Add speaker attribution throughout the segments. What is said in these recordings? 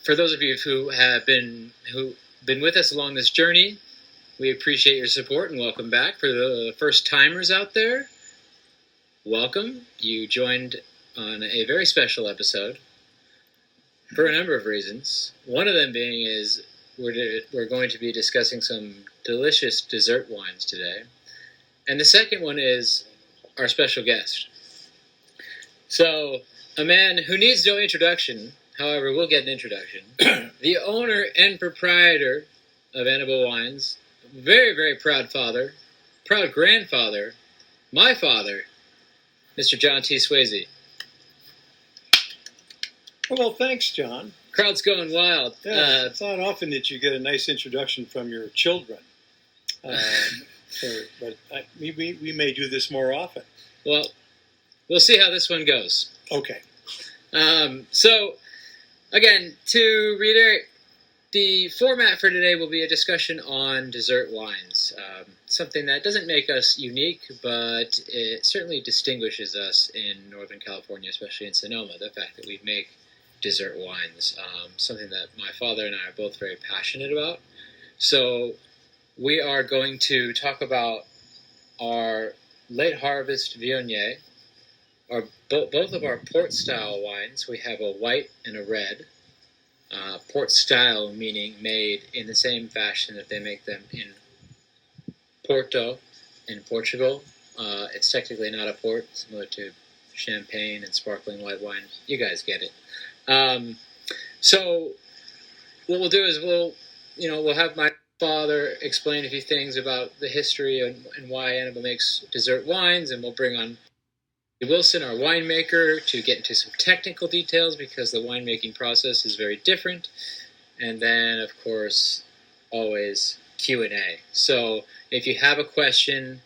Speaker 1: for those of you who been with us along this journey, we appreciate your support and welcome back. For the first timers out there, welcome. You joined on a very special episode for a number of reasons. One of them being is we're going to be discussing some delicious dessert wines today. And the second one is our special guest. So, a man who needs no introduction, however, we'll get an introduction. The owner and proprietor of Anaba Wines, very, very proud father, proud grandfather, my father, Mr. John T. Swayze.
Speaker 2: Well, thanks, John.
Speaker 1: Crowd's going wild.
Speaker 2: Yeah, it's not often that you get a nice introduction from your children. But we may do this more often.
Speaker 1: Well, we'll see how this one goes.
Speaker 2: Okay.
Speaker 1: So, again, to reiterate, the format for today will be a discussion on dessert wines. Something that doesn't make us unique, but it certainly distinguishes us in Northern California, especially in Sonoma, the fact that we make dessert wines. Something that my father and I are both very passionate about. So, we are going to talk about our late harvest Viognier, both of our port-style wines. We have a white and a red. Port-style meaning made in the same fashion that they make them in Porto in Portugal. It's technically not a port, similar to champagne and sparkling white wine. You guys get it. So what we'll do is we'll have my father explain a few things about the history and why Anaba makes dessert wines, and we'll bring on Wilson, our winemaker, to get into some technical details because the winemaking process is very different. And then, of course, always Q&A. So if you have a question,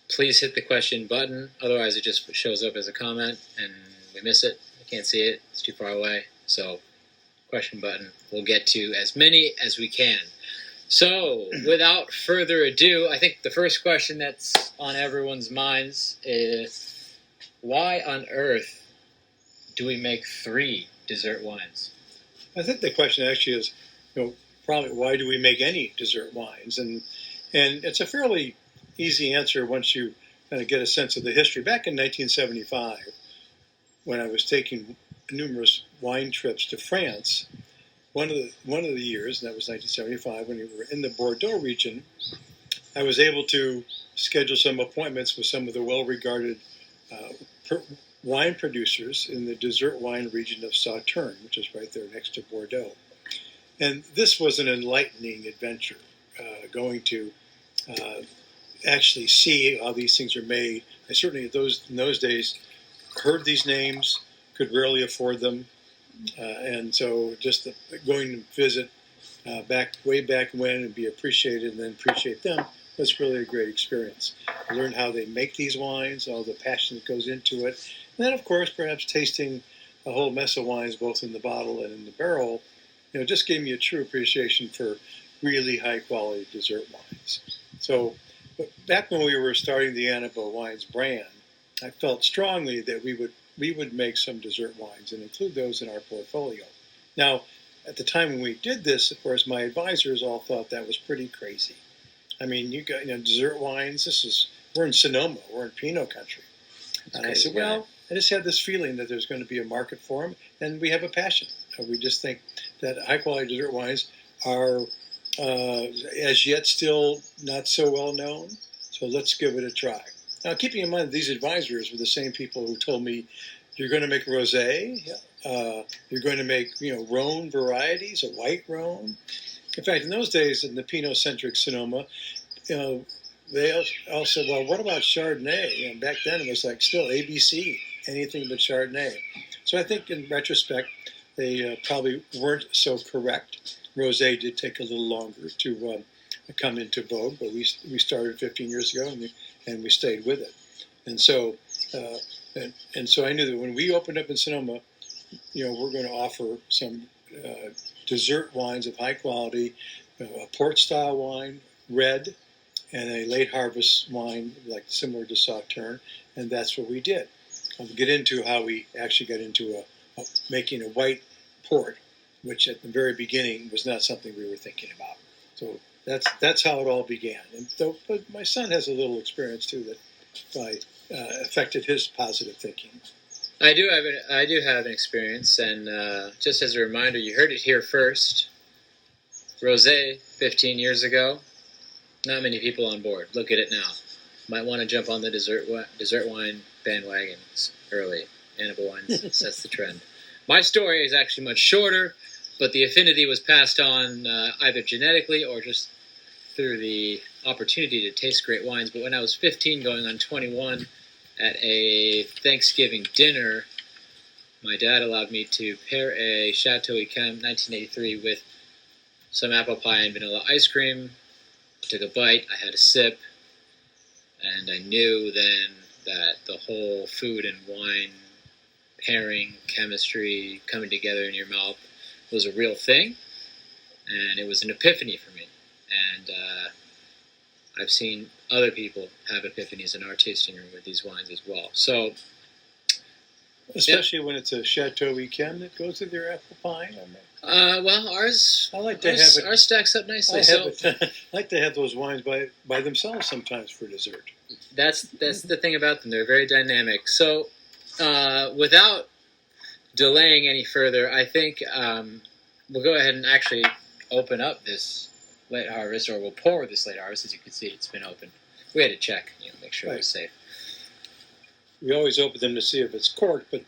Speaker 1: please hit the question button. Otherwise, it just shows up as a comment and we miss it. We can't see it. It's too far away. So question button. We'll get to as many as we can. So without further ado, I think the first question that's on everyone's minds is, why on earth do we make 3 dessert wines?
Speaker 2: I think the question actually is, probably why do we make any dessert wines? And it's a fairly easy answer once you kind of get a sense of the history. Back in 1975, when I was taking numerous wine trips to France, one of the years, and that was 1975, when we were in the Bordeaux region, I was able to schedule some appointments with some of the well-regarded wine producers in the dessert wine region of Sauternes, which is right there next to Bordeaux. And this was an enlightening adventure, going to actually see how these things are made. I certainly, in those days, heard these names, could rarely afford them. And so just going to visit way back when and be appreciated and then appreciate them was really a great experience. I learned how they make these wines, all the passion that goes into it. And then, of course, perhaps tasting a whole mess of wines, both in the bottle and in the barrel, just gave me a true appreciation for really high-quality dessert wines. So back when we were starting the Anaba Wines brand, I felt strongly that we would make some dessert wines and include those in our portfolio. Now, at the time when we did this, of course, my advisors all thought that was pretty crazy. I mean, you got dessert wines. We're in Sonoma, we're in Pinot country, and I said, well, I just had this feeling that there's going to be a market for them, and we have a passion. We just think that high quality dessert wines are as yet still not so well known. So let's give it a try. Now, keeping in mind these advisors were the same people who told me, you're going to make rosé, you're going to make Rhone varieties, a white Rhone. In fact, in those days, in the Pinot-centric Sonoma, they all said, well, what about Chardonnay? And back then it was like still ABC, anything but Chardonnay. So I think in retrospect, they probably weren't so correct. Rosé did take a little longer to come into vogue, but we started 15 years ago and we stayed with it. And so so I knew that when we opened up in Sonoma, we're going to offer some dessert wines of high quality, a port-style wine, red, and a late harvest wine like similar to Sauternes, and that's what we did. I'll get into how we actually got into making a white port which at the very beginning was not something we were thinking about. So that's how it all began. But my son has a little experience too that affected his positive thinking.
Speaker 1: I do have an experience, and just as a reminder, you heard it here first. Rosé, 15 years ago. Not many people on board. Look at it now. Might want to jump on the dessert wine bandwagon early. Anaba wines sets the trend. My story is actually much shorter, but the affinity was passed on either genetically or just through the opportunity to taste great wines. But when I was 15, going on 21, at a Thanksgiving dinner, my dad allowed me to pair a Chateau Yquem 1983 with some apple pie and vanilla ice cream. Took a bite, I had a sip, and I knew then that the whole food and wine pairing, chemistry, coming together in your mouth was a real thing, and it was an epiphany for me. And I've seen other people have epiphanies in our tasting room with these wines as well. So,
Speaker 2: especially when it's a Chateau Yquem that goes with your apple pie.
Speaker 1: Well, ours.
Speaker 2: I like to have it.
Speaker 1: Ours stacks up nicely.
Speaker 2: I like to have those wines by themselves sometimes for dessert.
Speaker 1: That's the thing about them. They're very dynamic. So, without delaying any further, I think we'll go ahead and actually open up this late harvest, or we'll pour this late harvest. As you can see, it's been opened. We had to check, make sure it was safe.
Speaker 2: We always open them to see if it's corked, but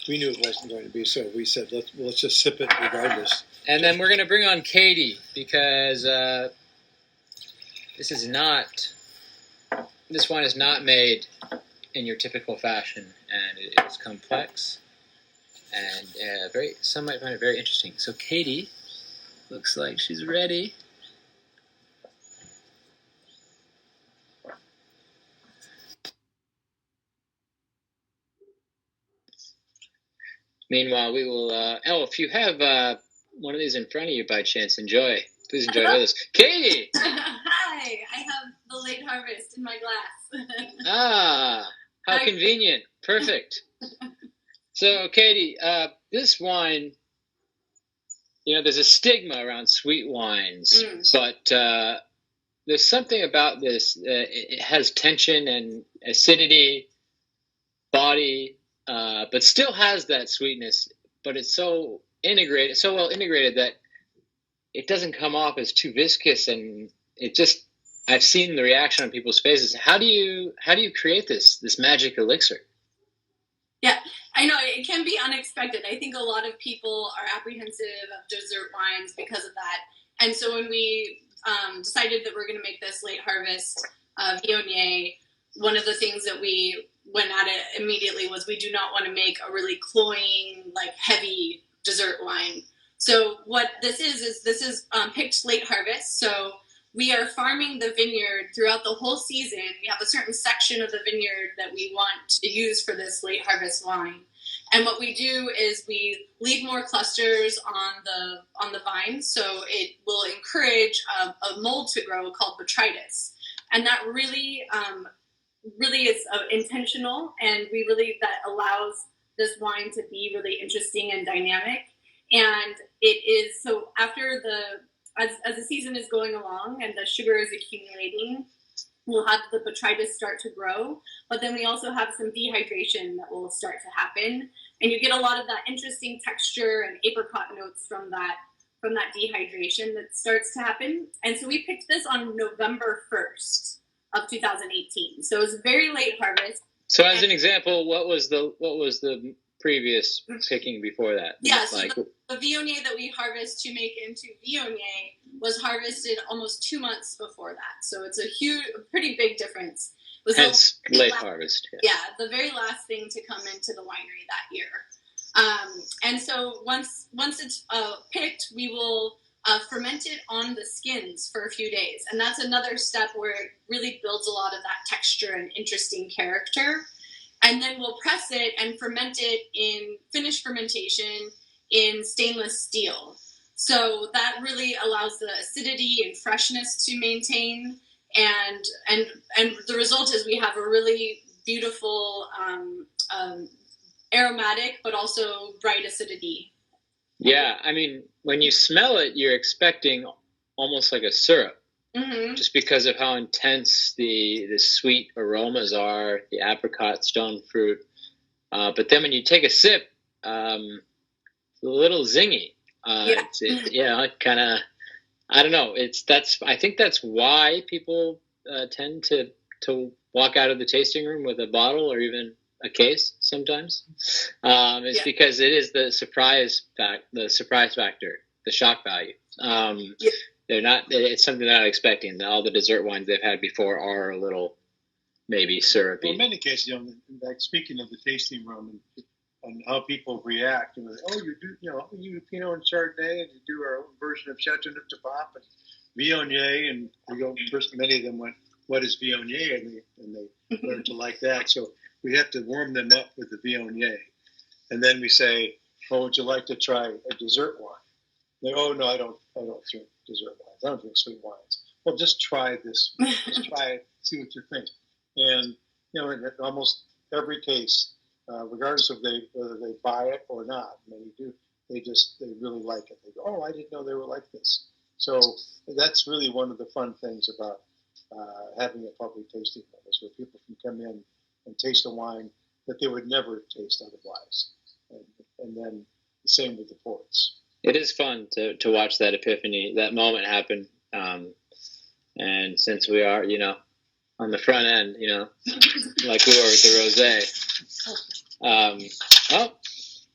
Speaker 2: we knew it wasn't going to be, so we said let's just sip it regardless.
Speaker 1: And then we're going to bring on Katie, because this wine is not made in your typical fashion, and it is complex, and some might find it very interesting. So Katie looks like she's ready. Meanwhile, we will. If you have one of these in front of you by chance, please enjoy with us. Katie!
Speaker 3: Hi! I have the late harvest in my glass.
Speaker 1: How convenient. Perfect. So, Katie, this wine, there's a stigma around sweet wines, but there's something about this. It has tension and acidity, body, but still has that sweetness, but it's so well integrated that it doesn't come off as too viscous, and I've seen the reaction on people's faces. How do you create this magic elixir?
Speaker 3: Yeah, I know it can be unexpected. I think a lot of people are apprehensive of dessert wines because of that. And so when we decided that we're going to make this late harvest Viognier, one of the things that we went at it immediately was we do not want to make a really cloying, heavy dessert wine. So what this is picked late harvest. So we are farming the vineyard throughout the whole season. We have a certain section of the vineyard that we want to use for this late harvest wine. And what we do is we leave more clusters on the vines, so it will encourage a mold to grow called botrytis. And that really is intentional, and that allows this wine to be really interesting and dynamic. And it is, so after as the season is going along and the sugar is accumulating, we'll have the botrytis start to grow, but then we also have some dehydration that will start to happen, and you get a lot of that interesting texture and apricot notes from that dehydration that starts to happen. And so we picked this on November 1st of 2018. So it was a very late harvest.
Speaker 1: So as an example, what was the previous picking before that?
Speaker 3: Yeah, so the Viognier that we harvest to make into Viognier was harvested almost 2 months before that. So it's a pretty big difference. It was
Speaker 1: hence late harvest.
Speaker 3: Yeah, the very last thing to come into the winery that year. And so once it's picked, we will ferment it on the skins for a few days. And that's another step where it really builds a lot of that texture and interesting character. And then we'll press it and ferment it in finished fermentation in stainless steel. So that really allows the acidity and freshness to maintain. And the result is we have a really beautiful aromatic, but also bright acidity.
Speaker 1: Yeah, I mean, when you smell it, you're expecting almost like a syrup, just because of how intense the sweet aromas are, the apricot, stone fruit. But then when you take a sip, it's a little zingy. Kind of. I don't know. I think that's why people tend to walk out of the tasting room with a bottle or even a case sometimes. Because it is the surprise factor, the shock value. They're not. It's something they're not expecting. All the dessert wines they've had before are a little maybe syrupy.
Speaker 2: Well, in many cases, like speaking of the tasting room and how people react, you do, you do Pinot and Chardonnay, and you do our own version of Chateau Neuf de Pape and Viognier, and first many of them went, "What is Viognier?" and they learned to like that. So we have to warm them up with the Viognier, and then we say, "Oh, would you like to try a dessert wine?" They, "Oh no, I don't drink dessert wines. I don't drink sweet wines." Well, just try this. Just try it. See what you think. And in almost every case, regardless of whether they buy it or not, many do. They really like it. They go, "Oh, I didn't know they were like this." So that's really one of the fun things about having a public tasting room, is where people can come in and taste a wine that they would never taste otherwise. And then the same with the ports.
Speaker 1: It is fun to watch that epiphany, that moment happen. And since we are, on the front end, like we were with the rosé.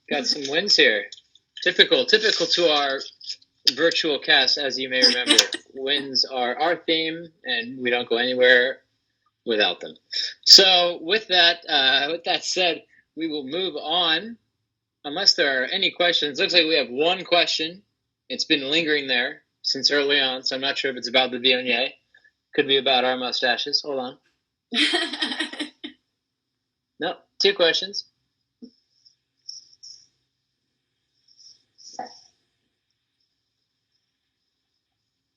Speaker 1: Got some wins here. Typical to our virtual cast, as you may remember. Wins are our theme, and we don't go anywhere without them. So with that said, we will move on. Unless there are any questions. Looks like we have one question. It's been lingering there since early on, so I'm not sure if it's about the Viognier. Could be about our mustaches. Hold on. No, 2 questions.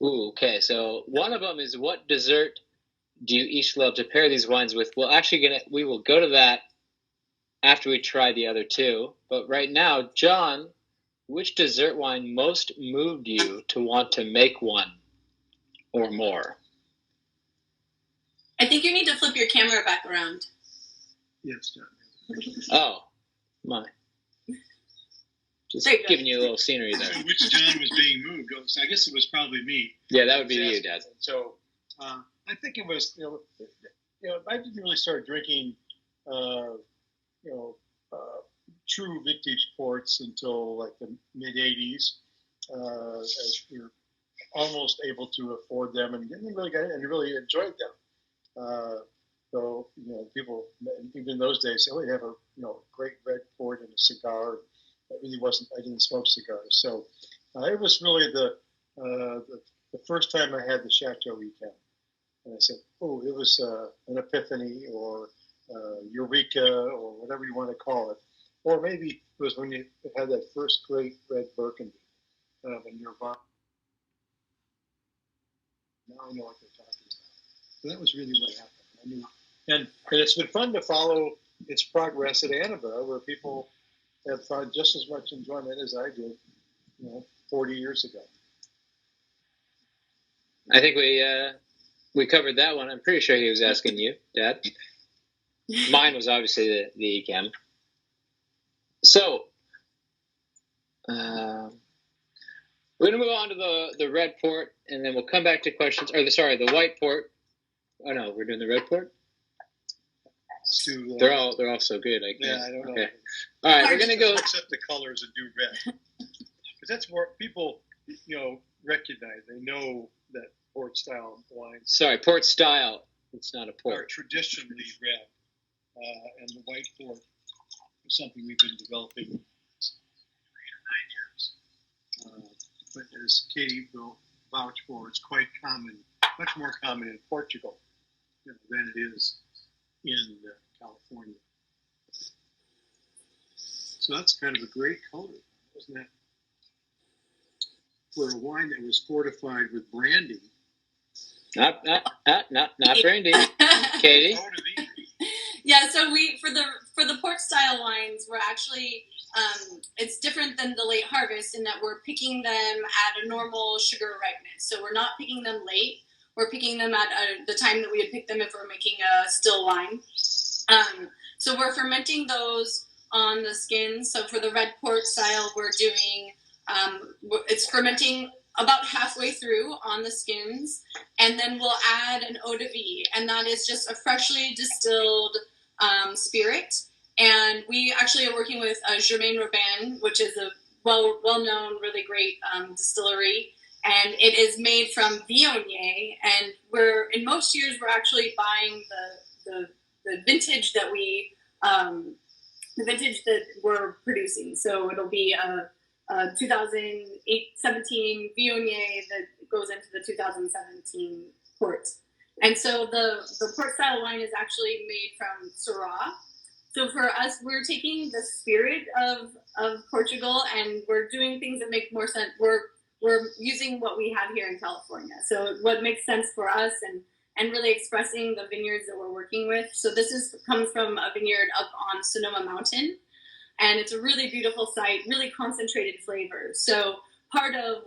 Speaker 1: Ooh, okay. So one of them is, what dessert do you each love to pair these wines with? We will go to that after we try the other 2. But right now, John, which dessert wine most moved you to want to make one or more?
Speaker 3: I think you need to flip your camera back around.
Speaker 2: Yes, John.
Speaker 1: Oh, my. Just giving you a little scenery there.
Speaker 2: Which John was being moved? So I guess it was probably me.
Speaker 1: Yeah, that would be you, Dad.
Speaker 2: So I think it was, I didn't really start drinking, true vintage ports until like the mid '80s, as we were almost able to afford them and really enjoyed them. So people even in those days, we have a great red port and a cigar. It really wasn't. I didn't smoke cigars, so it was really the first time I had the Chateau Weekend, and I said, "Oh, it was an epiphany, or eureka, or whatever you want to call it, or maybe it was when you had that first great red Burgundy in Nirvana." Now I know what they're talking about. So that was really what happened. I knew, and it's been fun to follow its progress at Anaba, where people have found just as much enjoyment as I did, 40 years ago.
Speaker 1: I think we covered that one. I'm pretty sure he was asking you, Dad. Mine was obviously the Ecam. So we're going to move on to the red port, and then we'll come back to questions. The white port. Oh no, we're doing the red port. They're all so good. I don't know. Okay. All right, we're gonna go
Speaker 2: accept the colors and do red, because that's more people recognize. They know that port style wine.
Speaker 1: Sorry, port style. It's not a port.
Speaker 2: Are traditionally red, and the white port is something we've been developing 8 or 9 years. But as Katie will vouch for, it's quite common, much more common in Portugal than it is in California. So that's kind of a great color, wasn't it? For a wine that was fortified with brandy.
Speaker 1: Not brandy, Katie.
Speaker 3: Yeah, so we for the port style wines, we're actually it's different than the late harvest in that we're picking them at a normal sugar ripeness. So we're not picking them late. We're picking them at the time that we would pick them if we're making a still wine. So we're fermenting those on the skins. So for the red port style, we're doing, it's fermenting about halfway through on the skins, and then we'll add an eau de vie, and that is just a freshly distilled spirit. And we actually are working with Germain Robin, which is a well-known, really great distillery, and it is made from Viognier. And in most years we're actually buying the vintage that we're producing. So it'll be a 2017 Viognier that goes into the 2017 port. And so the port style wine is actually made from Syrah. So for us, we're taking the spirit of Portugal and we're doing things that make more sense. We're using what we have here in California. So what makes sense for us and really expressing the vineyards that we're working with. So this comes from a vineyard up on Sonoma Mountain. And it's a really beautiful site, really concentrated flavors. So part of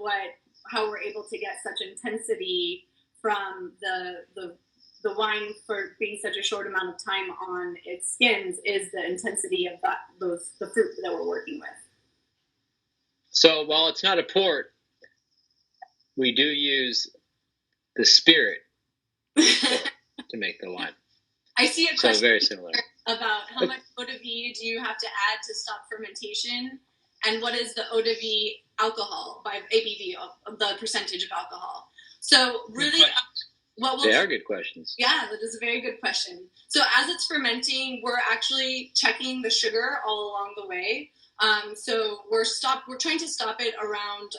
Speaker 3: how we're able to get such intensity from the wine for being such a short amount of time on its skins is the intensity of the fruit that we're working with.
Speaker 1: So while it's not a port, we do use the spirit to make the wine.
Speaker 3: I see a question.
Speaker 1: So very similar.
Speaker 3: About how much eau de vie do you have to add to stop fermentation, and what is the eau de vie alcohol by ABV, the percentage of alcohol? So really,
Speaker 1: they are good questions.
Speaker 3: Yeah, that is a very good question. So as it's fermenting, we're actually checking the sugar all along the way. So we're trying to stop it around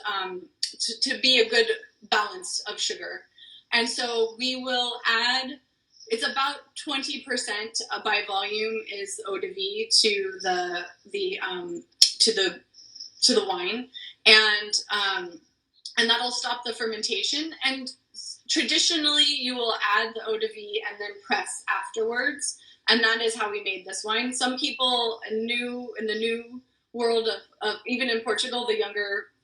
Speaker 3: to be a good balance of sugar, and so we will add. It's about 20% by volume is eau de vie to the wine, and that'll stop the fermentation. And traditionally, you will add the eau de vie and then press afterwards, and that is how we made this wine. Some people in the new world of even in Portugal, the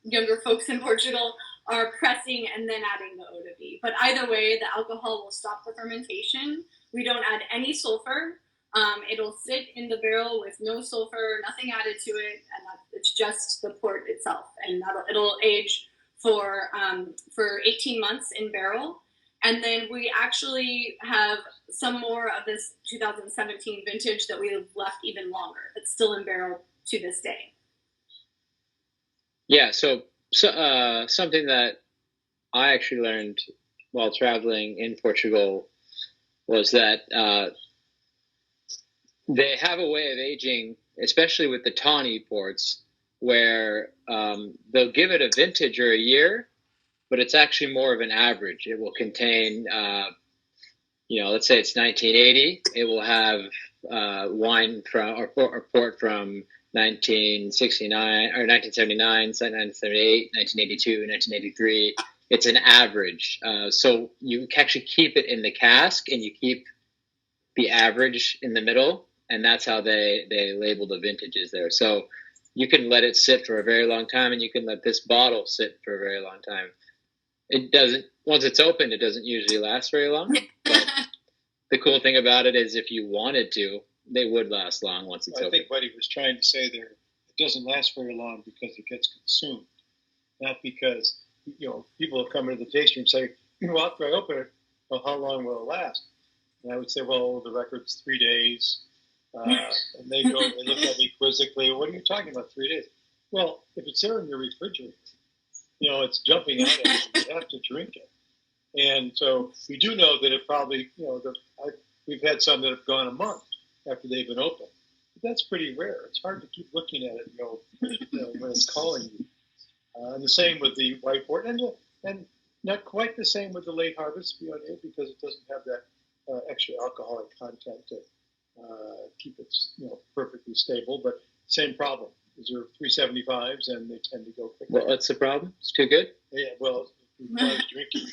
Speaker 3: younger folks in Portugal are pressing and then adding the eau de vie. But either way, the alcohol will stop the fermentation. We don't add any sulfur. It'll sit in the barrel with no sulfur, nothing added to it, and it's just the port itself. And it'll age for 18 months in barrel. And then we actually have some more of this 2017 vintage that we have left even longer. That's still in barrel to this day.
Speaker 1: Yeah, so something that I actually learned while traveling in Portugal was that they have a way of aging, especially with the tawny ports, where they'll give it a vintage or a year, but it's actually more of an average. It will contain, let's say it's 1980. It will have wine from or port from 1969 or 1979, 1978, 1982, 1983. It's an average. So you actually keep it in the cask and you keep the average in the middle. And that's how they label the vintages there. So you can let it sit for a very long time and you can let this bottle sit for a very long time. Once it's opened, it doesn't usually last very long. But the cool thing about it is if you wanted to, they would last long once it's open.
Speaker 2: I think what he was trying to say there, it doesn't last very long because it gets consumed, not because people have come into the tasting room and say, well, after I open it, well, how long will it last? And I would say, well, the record's 3 days. And they look at me quizzically, what are you talking about, 3 days? Well, if it's there in your refrigerator, it's jumping out at you. You have to drink it. And so we do know that it probably, we've had some that have gone a month after they've been open. But that's pretty rare. It's hard to keep looking at it, when it's calling you. And the same with the white port, and not quite the same with the late harvest Viognier because it doesn't have that extra alcoholic content to keep it perfectly stable. But same problem. These are 375s, and they tend to go quickly.
Speaker 1: Well, what's the problem? It's too good?
Speaker 2: Yeah, well, drinking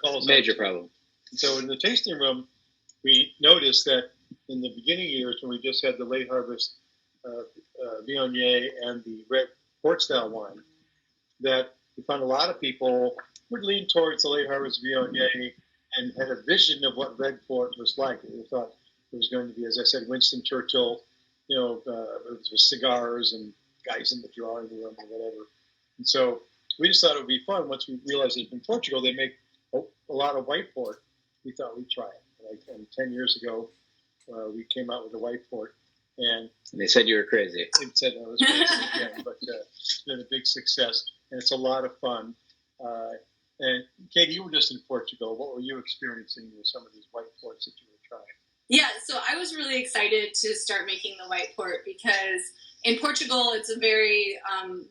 Speaker 2: calls
Speaker 1: major problem.
Speaker 2: So in the tasting room, we noticed that in the beginning years when we just had the late harvest Viognier and the red port style wine, that we found a lot of people would lean towards the late harvest Viognier and had a vision of what red port was like. They thought it was going to be, as I said, Winston Churchill, with cigars and guys in the drawing room or whatever. And so we just thought it would be fun. Once we realized that in Portugal they make a lot of white port, we thought we'd try it. And 10 years ago, we came out with a white port. And
Speaker 1: they said you were crazy.
Speaker 2: They said I was crazy again, but it's been a big success, and it's a lot of fun. And Katie, you were just in Portugal. What were you experiencing with some of these white ports that you were trying?
Speaker 3: Yeah, so I was really excited to start making the white port because in Portugal, it's a very,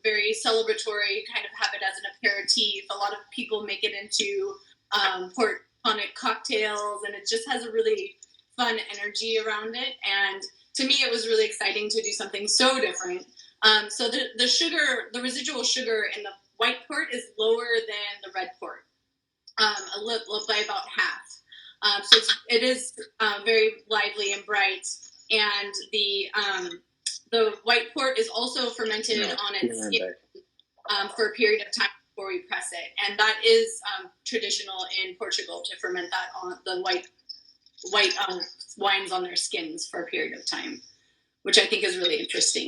Speaker 3: very celebratory, kind of have it as an aperitif. A lot of people make it into port tonic cocktails, and it just has a really fun energy around it. And to me, it was really exciting to do something so different. So the sugar, the residual sugar in the white port is lower than the red port, by about half. So it is very lively and bright, and the white port is also fermented on its skin for a period of time before we press it, and that is traditional in Portugal to ferment that on the white wines on their skins for a period of time, which I think is really interesting.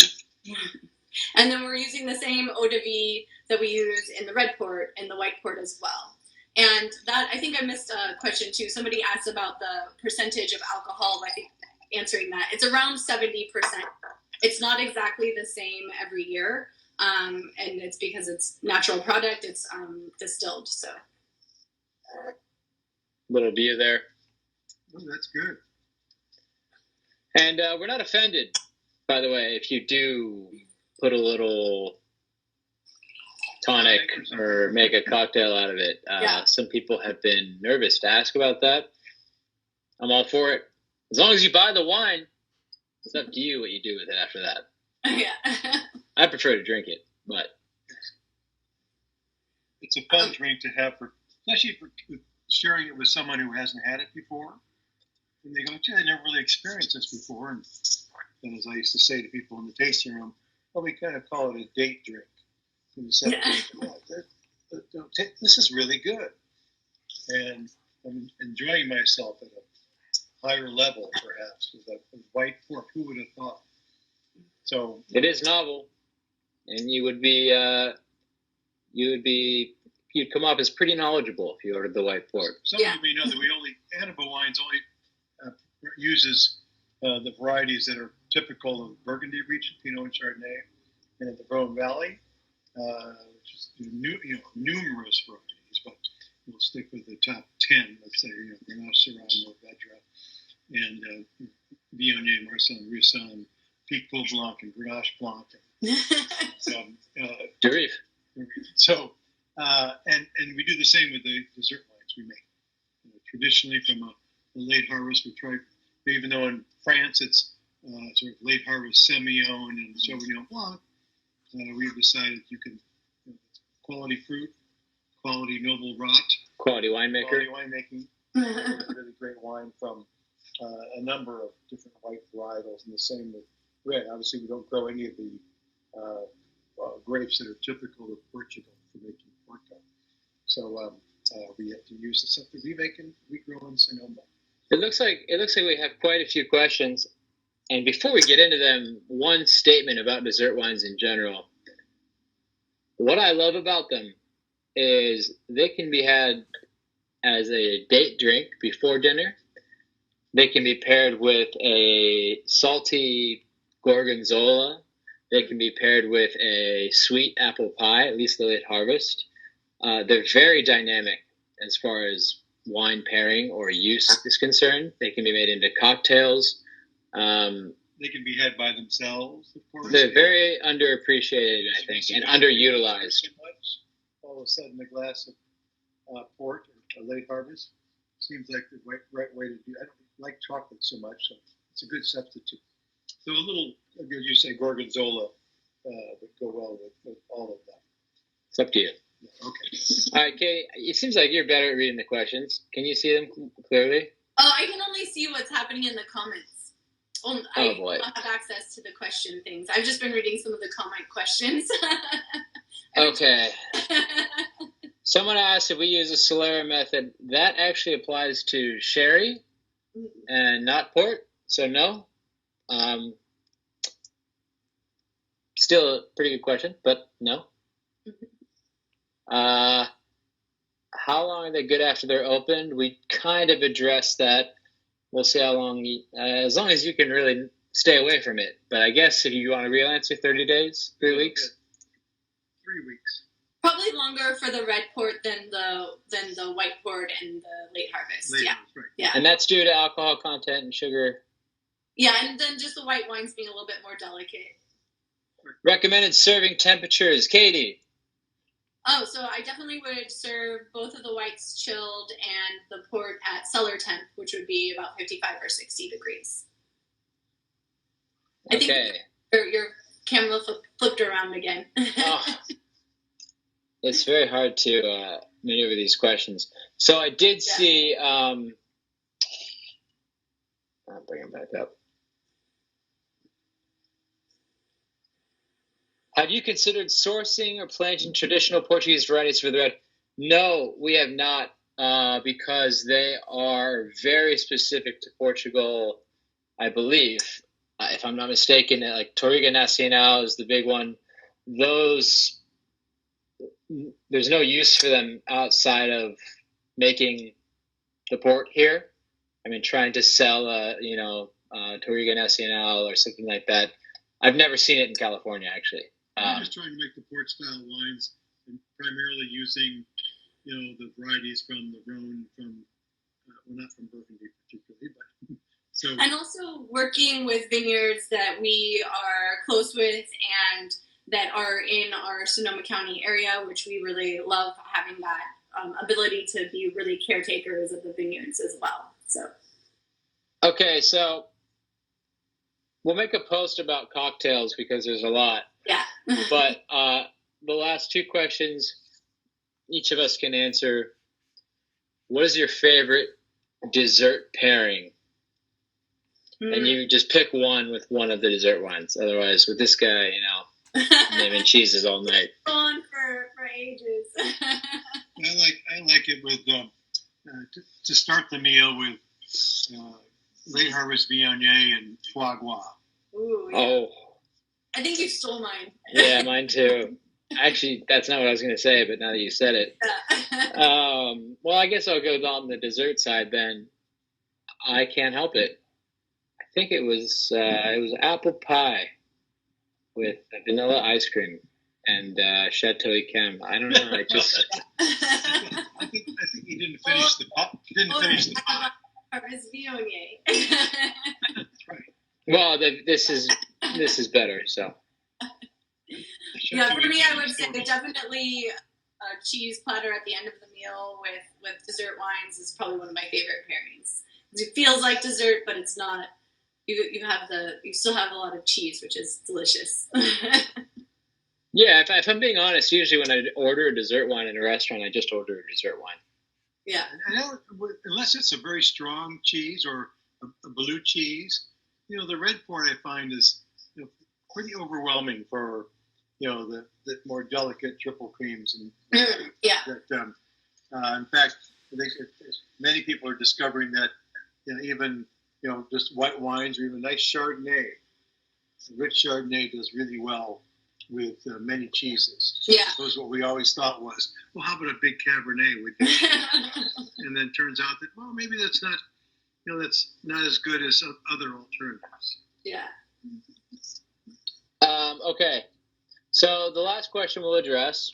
Speaker 3: And then we're using the same eau de vie that we use in the red port and the white port as well. And that, I think I missed a question too. Somebody asked about the percentage of alcohol. I think answering that, it's around 70%. It's not exactly the same every year, and it's because it's natural product. It's distilled. So
Speaker 1: little view there.
Speaker 2: Oh, that's good.
Speaker 1: And we're not offended, by the way, if you do put a little tonic or make a cocktail out of it. Some people have been nervous to ask about that. I'm all for it. As long as you buy the wine, it's up to you what you do with it after that.
Speaker 3: Yeah.
Speaker 1: I prefer to drink it, but
Speaker 2: it's a fun drink to have, especially for sharing it with someone who hasn't had it before. And they go, gee, I never really experienced this before. And as I used to say to people in the tasting room, well, we kind of call it a date drink. And you said, this is really good. And I'm enjoying myself at a higher level, perhaps, with a white port. Who would have thought? So
Speaker 1: it is novel, and you'd come off as pretty knowledgeable if you ordered the white port.
Speaker 2: Some of you may know that Anaba Wines only uses the varieties that are typical of Burgundy region, Pinot and Chardonnay, and in the Rhone Valley, which is numerous varieties, but we'll stick with the top 10, let's say, Grenache, Syrah, Mourvedre, and Viognier, Marsanne, Roussanne, Picot Blanc, and Grenache Blanc.
Speaker 1: Durif.
Speaker 2: So, and we do the same with the dessert wines we make. Traditionally, from a late harvest, we try, even though in France it's sort of late harvest Semillon and Sauvignon Blanc, we've decided you can quality fruit, quality noble rot,
Speaker 1: quality winemaking,
Speaker 2: really great wine from a number of different white varietals, and the same with red. Obviously, we don't grow any of the grapes that are typical of Portugal for making Porto. So we have to use the stuff that we make and we grow in Sonoma.
Speaker 1: It looks like we have quite a few questions. And before we get into them, one statement about dessert wines in general. What I love about them is they can be had as a date drink before dinner. They can be paired with a salty gorgonzola. They can be paired with a sweet apple pie, at least the late harvest. They're very dynamic as far as wine pairing or use is concerned. They can be made into cocktails.
Speaker 2: They can be had by themselves, of course.
Speaker 1: They're very underappreciated, I think, and underutilized.
Speaker 2: All of a sudden, a glass of port or a late harvest seems like the right way to do it. I don't like chocolate so much, so it's a good substitute. So a little, as you say, gorgonzola would go well with all of that.
Speaker 1: It's up to you.
Speaker 2: Okay.
Speaker 1: All right, Kay, it seems like you're better at reading the questions. Can you see them clearly?
Speaker 3: Oh, I can only see what's happening in the comments. Well,
Speaker 1: Oh
Speaker 3: I
Speaker 1: boy.
Speaker 3: don't have access to the question things. I've just been reading some of the comment questions.
Speaker 1: Okay. Someone asked if we use a Solera method. That actually applies to sherry and not port, so no. Still a pretty good question, but no. How long are they good after they're opened? We kind of addressed that. We'll see how long, as long as you can really stay away from it. But I guess if you want a real answer, 30 days, 3 weeks?
Speaker 2: 3 weeks.
Speaker 3: Probably longer for the red port than the white port and the late harvest.
Speaker 2: Late
Speaker 3: yeah.
Speaker 2: harvest, right.
Speaker 3: Yeah.
Speaker 1: And that's due to alcohol content and sugar.
Speaker 3: Yeah, and then just the white wines being a little bit more delicate.
Speaker 1: Recommended serving temperatures, Katie.
Speaker 3: Oh, so I definitely would serve both of the whites chilled and the port at cellar temp, which would be about 55 or 60 degrees. I think your camera flipped around again.
Speaker 1: Oh, it's very hard to maneuver these questions. So I did see. I'll bring them back up. Have you considered sourcing or planting traditional Portuguese varieties for the red? No, we have not, because they are very specific to Portugal, I believe. If I'm not mistaken, like Touriga Nacional is the big one. Those, there's no use for them outside of making the port here. I mean, trying to sell Touriga Nacional or something like that. I've never seen it in California, actually.
Speaker 2: I'm just trying to make the port style wines, and primarily using, the varieties from the Rhone, not from Burgundy particularly, but so.
Speaker 3: And also working with vineyards that we are close with and that are in our Sonoma County area, which we really love having that ability to be really caretakers of the vineyards as well. So.
Speaker 1: Okay, so we'll make a post about cocktails because there's a lot.
Speaker 3: Yeah.
Speaker 1: But the last two questions, each of us can answer. What is your favorite dessert pairing? And you just pick one with one of the dessert wines. Otherwise, with this guy, naming cheeses all night.
Speaker 3: On for ages.
Speaker 2: I like it with to start the meal with late harvest Viognier and foie gras.
Speaker 3: Ooh, yeah.
Speaker 1: Oh.
Speaker 3: I think you stole mine.
Speaker 1: Yeah, mine too. Actually, that's not what I was going to say, but now that you said it. Well, I guess I'll go on the dessert side then. I can't help it. I think it was apple pie with vanilla ice cream and Chateau Yquem. I don't know. I just.
Speaker 2: I think you didn't finish the pie. Finish the pie.
Speaker 3: Harvest Viognier.
Speaker 2: That's right.
Speaker 1: Well, this is better. So.
Speaker 3: Yeah, for me, I would say definitely a cheese platter at the end of the meal with dessert wines is probably one of my favorite pairings. It feels like dessert, but it's not. You still have a lot of cheese, which is delicious.
Speaker 1: Yeah, if I'm being honest, usually when I order a dessert wine in a restaurant, I just order a dessert wine.
Speaker 3: Yeah.
Speaker 2: Unless it's a very strong cheese or a blue cheese, the red port I find is pretty overwhelming for the more delicate triple creams and
Speaker 3: yeah.
Speaker 2: That, in fact, I think many people are discovering that even just white wines or even nice Chardonnay, rich Chardonnay does really well with many cheeses.
Speaker 3: Yeah.
Speaker 2: That was what we always thought was, well, how about a big Cabernet with this? And then turns out that, well, maybe that's not, that's not as good as other alternatives.
Speaker 3: Yeah.
Speaker 1: Okay. So the last question we'll address,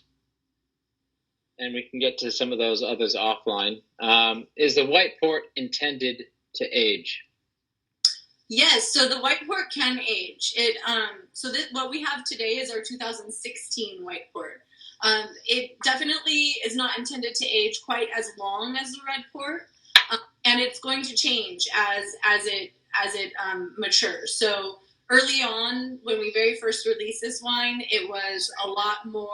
Speaker 1: and we can get to some of those others offline, is the white port intended to age?
Speaker 3: Yes, so the white port can age. What we have today is our 2016 white port. It definitely is not intended to age quite as long as the red port, and it's going to change as it matures. So early on, when we very first released this wine, it was a lot more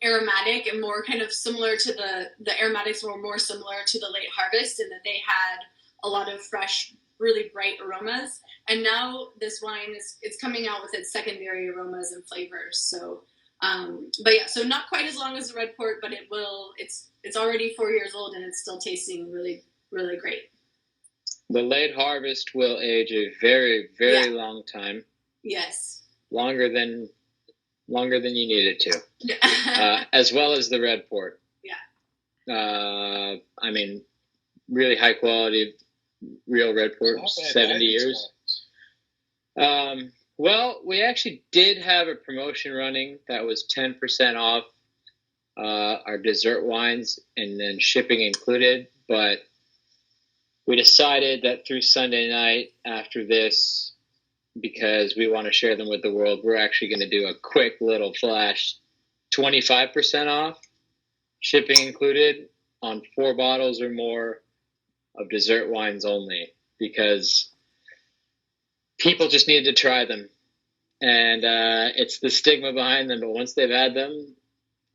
Speaker 3: aromatic and more kind of similar to the aromatics were more similar to the late harvest, in that they had a lot of fresh really bright aromas. And now this wine it's coming out with its secondary aromas and flavors. So, but yeah, so not quite as long as the red port, but it's already 4 years old and it's still tasting really, really great.
Speaker 1: The late harvest will age a very, very long time.
Speaker 3: Yes.
Speaker 1: Longer than you need it to. As well as the red port.
Speaker 3: Yeah.
Speaker 1: I mean, really high quality, real red port, 70 years. Well, we actually did have a promotion running that was 10% off our dessert wines and then shipping included, but we decided that through Sunday night after this, because we want to share them with the world, we're actually going to do a quick little flash 25% off, shipping included, on 4 bottles or more of dessert wines only, because people just need to try them. And it's the stigma behind them, but once they've had them,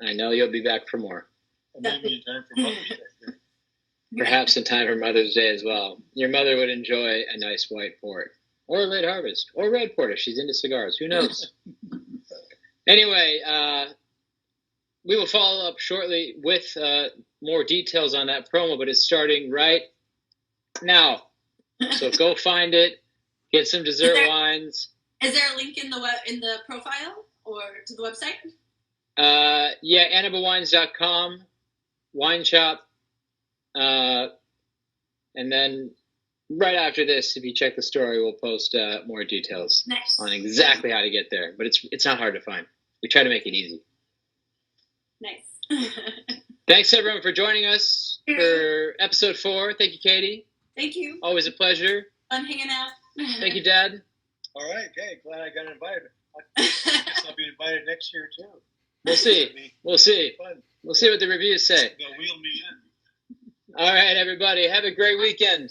Speaker 1: I know you'll be back for more.
Speaker 2: And maybe in time for Mother's Day.
Speaker 1: Perhaps in time for Mother's Day as well. Your mother would enjoy a nice white port, or a late harvest, or red port if she's into cigars. Who knows? Anyway, we will follow up shortly with more details on that promo, but it's starting right now. So go find it. Get some dessert wines.
Speaker 3: Is there a link in the profile or to the website?
Speaker 1: Yeah, anabawines.com, wine shop. And then right after this, if you check the story, we'll post more details on exactly how to get there. But it's not hard to find. We try to make it easy.
Speaker 3: Nice.
Speaker 1: Thanks, everyone, for joining us for episode 4. Thank you, Katie.
Speaker 3: Thank you.
Speaker 1: Always a pleasure.
Speaker 3: Fun hanging out.
Speaker 1: Thank you, Dad.
Speaker 2: All right, okay. Glad I got invited. I guess I'll be invited next year, too.
Speaker 1: We'll see. We'll see.
Speaker 2: Fun.
Speaker 1: We'll see what the reviews say.
Speaker 2: They'll wheel me in.
Speaker 1: All right, everybody. Have a great weekend.